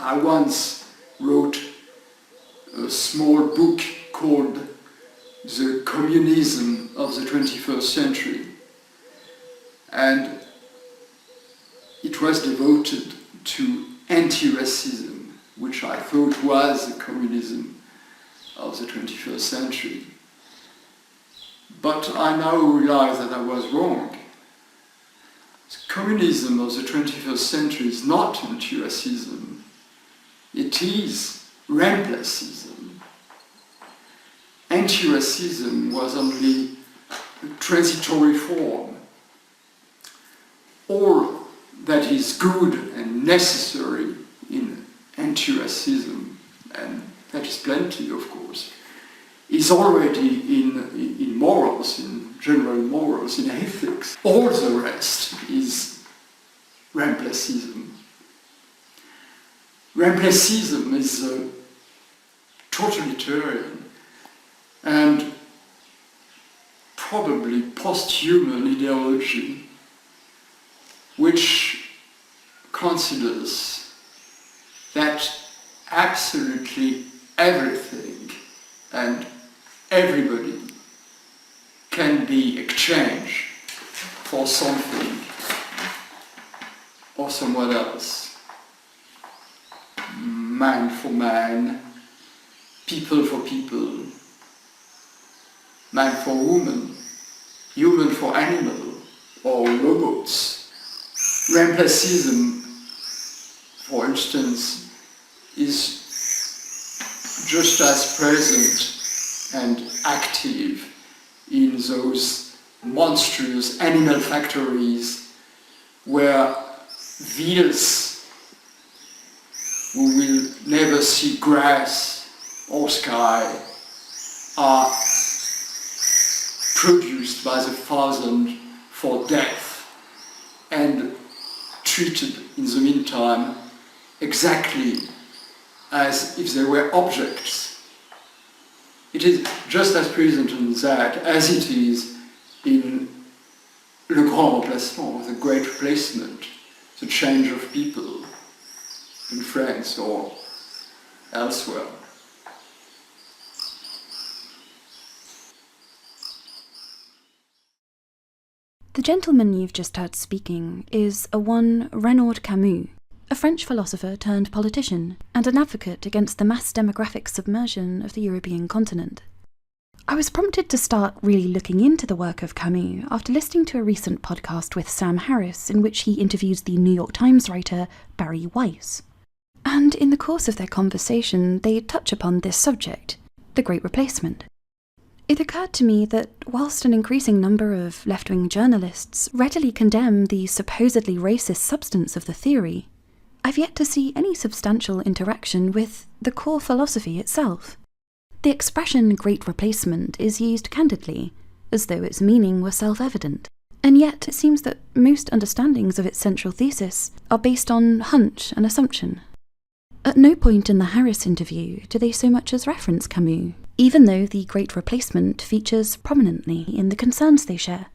I once wrote a small book called The Communism of the 21st Century, and it was devoted to anti-racism, which I thought was the communism of the 21st century. But I now realize that I was wrong. The communism of the 21st century is not anti-racism, it is Replacism. Anti-racism was only a transitory form. All that is good and necessary in anti-racism, and that is plenty, of course, is already in morals, in general morals, in ethics. All the rest is Replacism. Replacism is a totalitarian and probably post-human ideology which considers that absolutely everything and everybody can be exchanged for something or someone else. Man for man, people for people, man for woman, human for animal, or robots. Replacism, for instance, is just as present and active in those monstrous animal factories where wheels who will never see grass or sky are produced by the thousand for death and treated in the meantime exactly as if they were objects. It is just as present in that as it is in Le Grand Remplacement, the Great Replacement, the change of people in France or elsewhere. The gentleman you've just heard speaking is a one Renaud Camus, a French philosopher turned politician and an advocate against the mass demographic submersion of the European continent. I was prompted to start really looking into the work of Camus after listening to a recent podcast with Sam Harris in which he interviews the New York Times writer Barry Weiss. And in the course of their conversation, they touch upon this subject, the Great Replacement. It occurred to me that whilst an increasing number of left-wing journalists readily condemn the supposedly racist substance of the theory, I've yet to see any substantial interaction with the core philosophy itself. The expression Great Replacement is used candidly, as though its meaning were self-evident, and yet it seems that most understandings of its central thesis are based on hunch and assumption. At no point in the Harris interview do they so much as reference Camus, even though the Great Replacement features prominently in the concerns they share.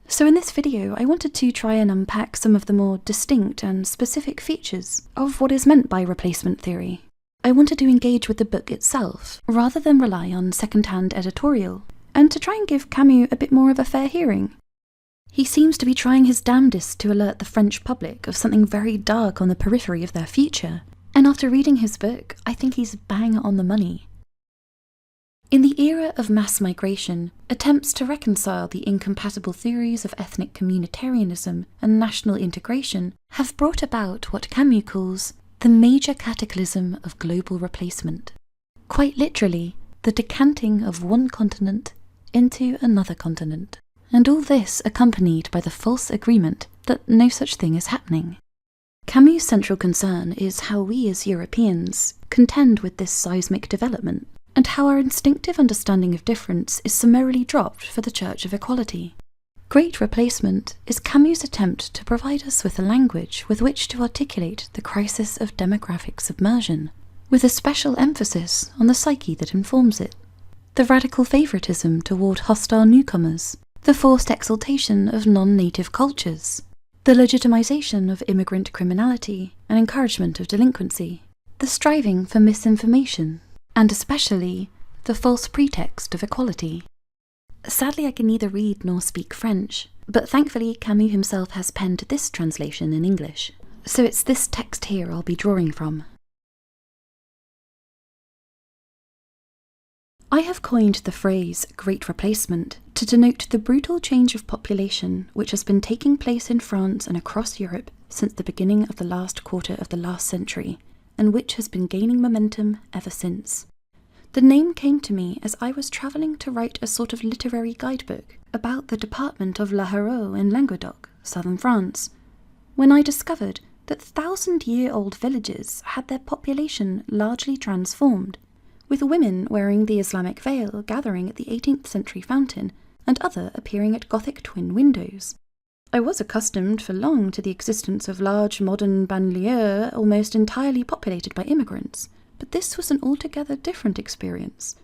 So in this video, I wanted to try and unpack some of the more distinct and specific features of what is meant by replacement theory. I wanted to engage with the book itself, rather than rely on second-hand editorial, and to try and give Camus a bit more of a fair hearing. He seems to be trying his damnedest to alert the French public of something very dark on the periphery of their future, and after reading his book, I think he's bang on the money. In the era of mass migration, attempts to reconcile the incompatible theories of ethnic communitarianism and national integration have brought about what Camus calls the major cataclysm of global replacement. Quite literally, the decanting of one continent into another continent. And all this accompanied by the false agreement that no such thing is happening. Camus' central concern is how we as Europeans contend with this seismic development, and how our instinctive understanding of difference is summarily dropped for the Church of Equality. Great Replacement is Camus' attempt to provide us with a language with which to articulate the crisis of demographic submersion, with a special emphasis on the psyche that informs it. The radical favouritism toward hostile newcomers, the forced exaltation of non-native cultures, the legitimization of immigrant criminality and encouragement of delinquency, the striving for misinformation, and especially the false pretext of equality. Sadly, I can neither read nor speak French, but thankfully Camus himself has penned this translation in English, so it's this text here I'll be drawing from. I have coined the phrase Great Replacement to denote the brutal change of population which has been taking place in France and across Europe since the beginning of the last quarter of the last century, and which has been gaining momentum ever since. The name came to me as I was travelling to write a sort of literary guidebook about the department of La Hérault in Languedoc, southern France, when I discovered that 1,000-year-old villages had their population largely transformed, with women wearing the Islamic veil gathering at the 18th century fountain and other appearing at Gothic twin windows. I was accustomed for long to the existence of large modern banlieues almost entirely populated by immigrants, but this was an altogether different experience.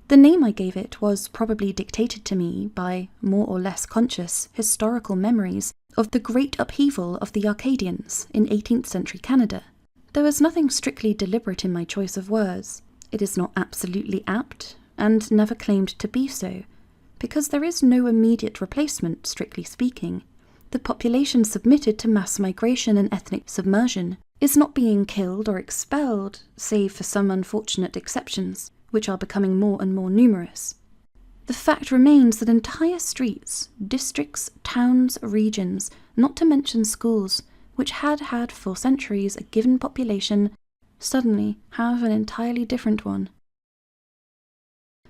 The name I gave it was probably dictated to me by more or less conscious historical memories of the great upheaval of the Arcadians in 18th century Canada. There was nothing strictly deliberate in my choice of words. It is not absolutely apt, and never claimed to be so, because there is no immediate replacement, strictly speaking. The population submitted to mass migration and ethnic submersion is not being killed or expelled, save for some unfortunate exceptions, which are becoming more and more numerous. The fact remains that entire streets, districts, towns, regions, not to mention schools, which had had for centuries a given population, suddenly have an entirely different one.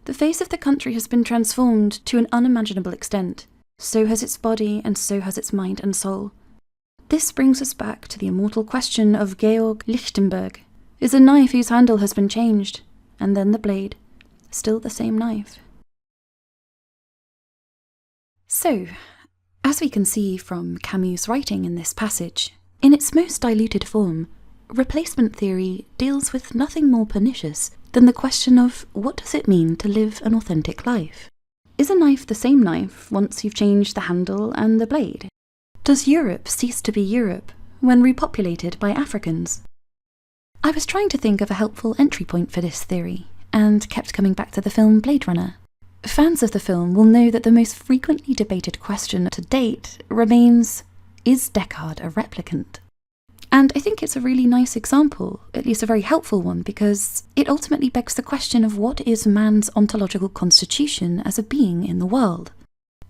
The face of the country has been transformed to an unimaginable extent. So has its body, and so has its mind and soul. This brings us back to the immortal question of Georg Lichtenberg. Is a knife whose handle has been changed, and then the blade, still the same knife? So, as we can see from Camus' writing in this passage, in its most diluted form, replacement theory deals with nothing more pernicious than the question of what does it mean to live an authentic life? Is a knife the same knife once you've changed the handle and the blade? Does Europe cease to be Europe when repopulated by Africans? I was trying to think of a helpful entry point for this theory, and kept coming back to the film Blade Runner. Fans of the film will know that the most frequently debated question to date remains, is Deckard a replicant? And I think it's a really nice example, at least a very helpful one, because it ultimately begs the question of what is man's ontological constitution as a being in the world.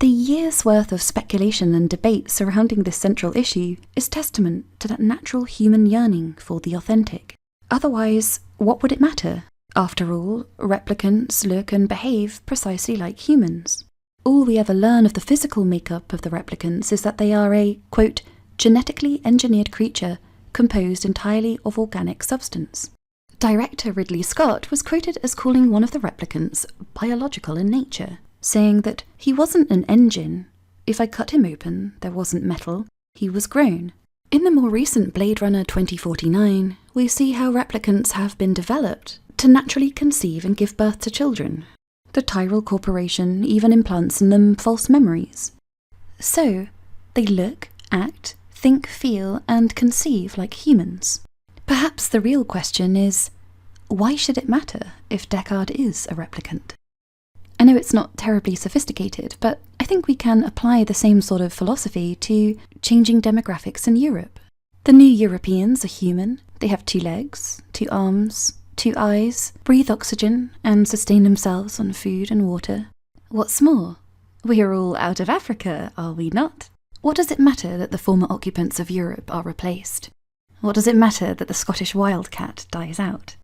The years' worth of speculation and debate surrounding this central issue is testament to that natural human yearning for the authentic. Otherwise, what would it matter? After all, replicants look and behave precisely like humans. All we ever learn of the physical makeup of the replicants is that they are a, quote, genetically engineered creature composed entirely of organic substance. Director Ridley Scott was quoted as calling one of the replicants biological in nature, saying that he wasn't an engine. If I cut him open, there wasn't metal, he was grown. In the more recent Blade Runner 2049, we see how replicants have been developed to naturally conceive and give birth to children. The Tyrell Corporation even implants in them false memories. So, they look, act, think, feel, and conceive like humans. Perhaps the real question is, why should it matter if Deckard is a replicant? I know it's not terribly sophisticated, but I think we can apply the same sort of philosophy to changing demographics in Europe. The new Europeans are human, they have 2 legs, 2 arms, 2 eyes, breathe oxygen, and sustain themselves on food and water. What's more, we are all out of Africa, are we not? What does it matter that the former occupants of Europe are replaced? What does it matter that the Scottish wildcat dies out?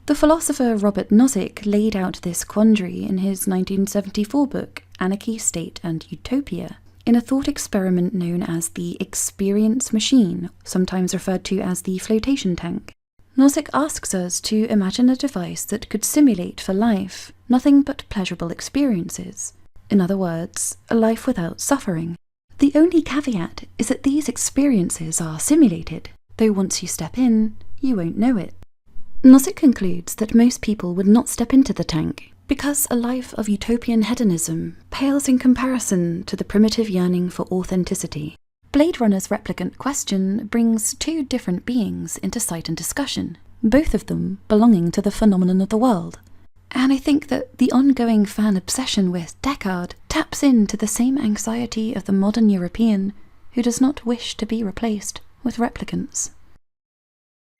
The philosopher Robert Nozick laid out this quandary in his 1974 book, Anarchy, State and Utopia, in a thought experiment known as the experience machine, sometimes referred to as the flotation tank. Nozick asks us to imagine a device that could simulate for life nothing but pleasurable experiences. In other words, a life without suffering. The only caveat is that these experiences are simulated, though once you step in, you won't know it. Nozick concludes that most people would not step into the tank, because a life of utopian hedonism pales in comparison to the primitive yearning for authenticity. Blade Runner's replicant question brings two different beings into sight and discussion, both of them belonging to the phenomenon of the world. And I think that the ongoing fan obsession with Deckard taps into the same anxiety of the modern European who does not wish to be replaced with replicants.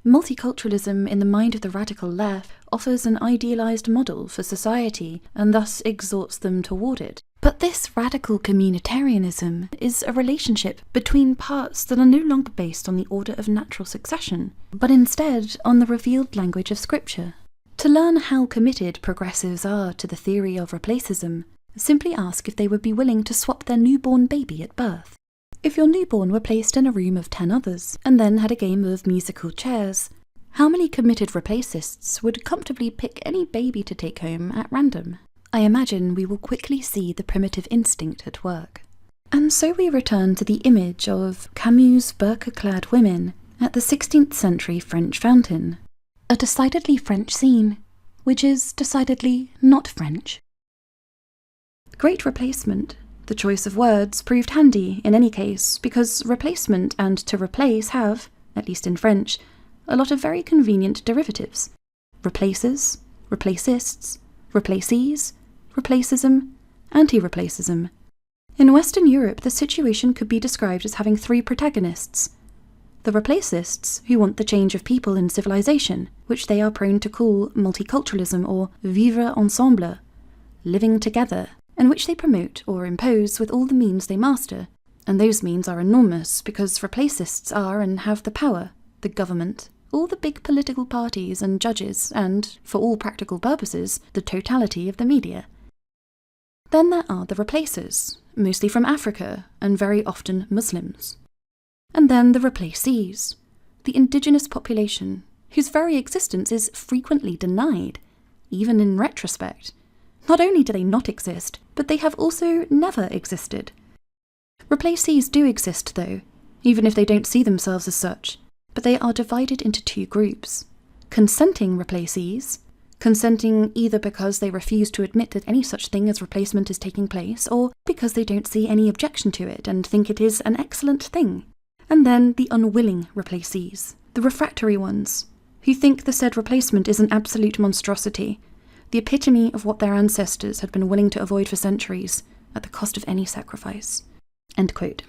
Multiculturalism in the mind of the radical left offers an idealised model for society and thus exhorts them toward it. But this radical communitarianism is a relationship between parts that are no longer based on the order of natural succession, but instead on the revealed language of scripture. To learn how committed progressives are to the theory of Replacism, simply ask if they would be willing to swap their newborn baby at birth. If your newborn were placed in a room of 10 others, and then had a game of musical chairs, how many committed Replacists would comfortably pick any baby to take home at random? I imagine we will quickly see the primitive instinct at work. And so we return to the image of Camus' burqa-clad women at the 16th century French fountain. A decidedly French scene, which is decidedly not French. Great replacement. The choice of words proved handy in any case, because replacement and to replace have, at least in French, a lot of very convenient derivatives. Replaces, replacists, replacees, replacism, anti-replacism. In Western Europe, the situation could be described as having three protagonists. The replacists, who want the change of people in civilization, which they are prone to call multiculturalism or vivre ensemble, living together, and which they promote or impose with all the means they master. And those means are enormous, because replacists are and have the power, the government, all the big political parties and judges, and, for all practical purposes, the totality of the media. Then there are the replacers, mostly from Africa, and very often Muslims. And then the replacees, the indigenous population, whose very existence is frequently denied, even in retrospect. Not only do they not exist, but they have also never existed. Replacees do exist, though, even if they don't see themselves as such, but they are divided into two groups. Consenting replacees, consenting either because they refuse to admit that any such thing as replacement is taking place, or because they don't see any objection to it and think it is an excellent thing. And then the unwilling replacees, the refractory ones, who think the said replacement is an absolute monstrosity, the epitome of what their ancestors had been willing to avoid for centuries, at the cost of any sacrifice. End quote.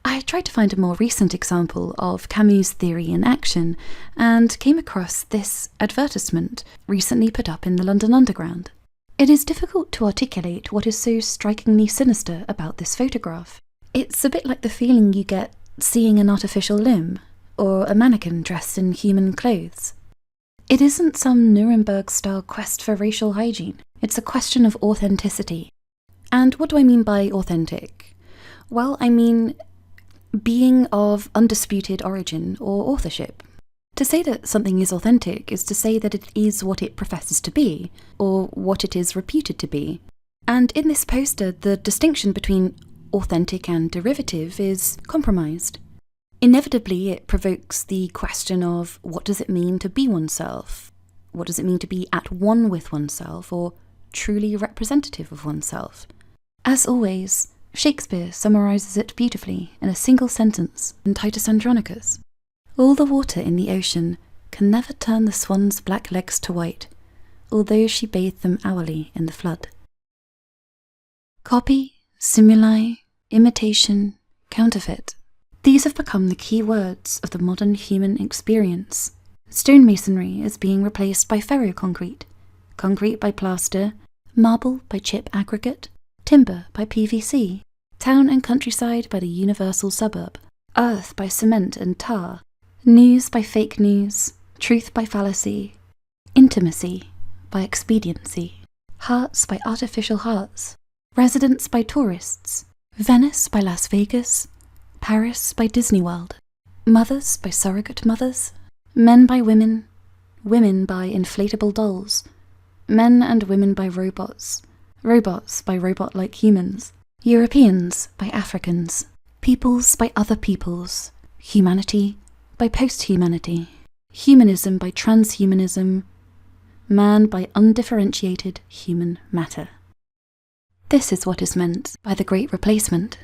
I tried to find a more recent example of Camus' theory in action, and came across this advertisement recently put up in the London Underground. It is difficult to articulate what is so strikingly sinister about this photograph. It's a bit like the feeling you get seeing an artificial limb, or a mannequin dressed in human clothes. It isn't some Nuremberg-style quest for racial hygiene. It's a question of authenticity. And what do I mean by authentic? Well, I mean being of undisputed origin or authorship. To say that something is authentic is to say that it is what it professes to be, or what it is reputed to be. And in this poster, the distinction between authentic and derivative is compromised. Inevitably, it provokes the question of what does it mean to be oneself? What does it mean to be at one with oneself, or truly representative of oneself? As always, Shakespeare summarises it beautifully in a single sentence in Titus Andronicus. All the water in the ocean can never turn the swan's black legs to white, although she bathed them hourly in the flood. Copy, simuli, imitation, counterfeit. These have become the key words of the modern human experience. Stonemasonry is being replaced by ferroconcrete, concrete by plaster, marble by chip aggregate, timber by PVC, town and countryside by the universal suburb, earth by cement and tar, news by fake news, truth by fallacy, intimacy by expediency, hearts by artificial hearts, residents by tourists, Venice by Las Vegas, Paris by Disney World, mothers by surrogate mothers, men by women, women by inflatable dolls, men and women by robots, robots by robot-like humans, Europeans by Africans, peoples by other peoples, humanity by post-humanity, humanism by transhumanism, man by undifferentiated human matter. This is what is meant by the Great Replacement.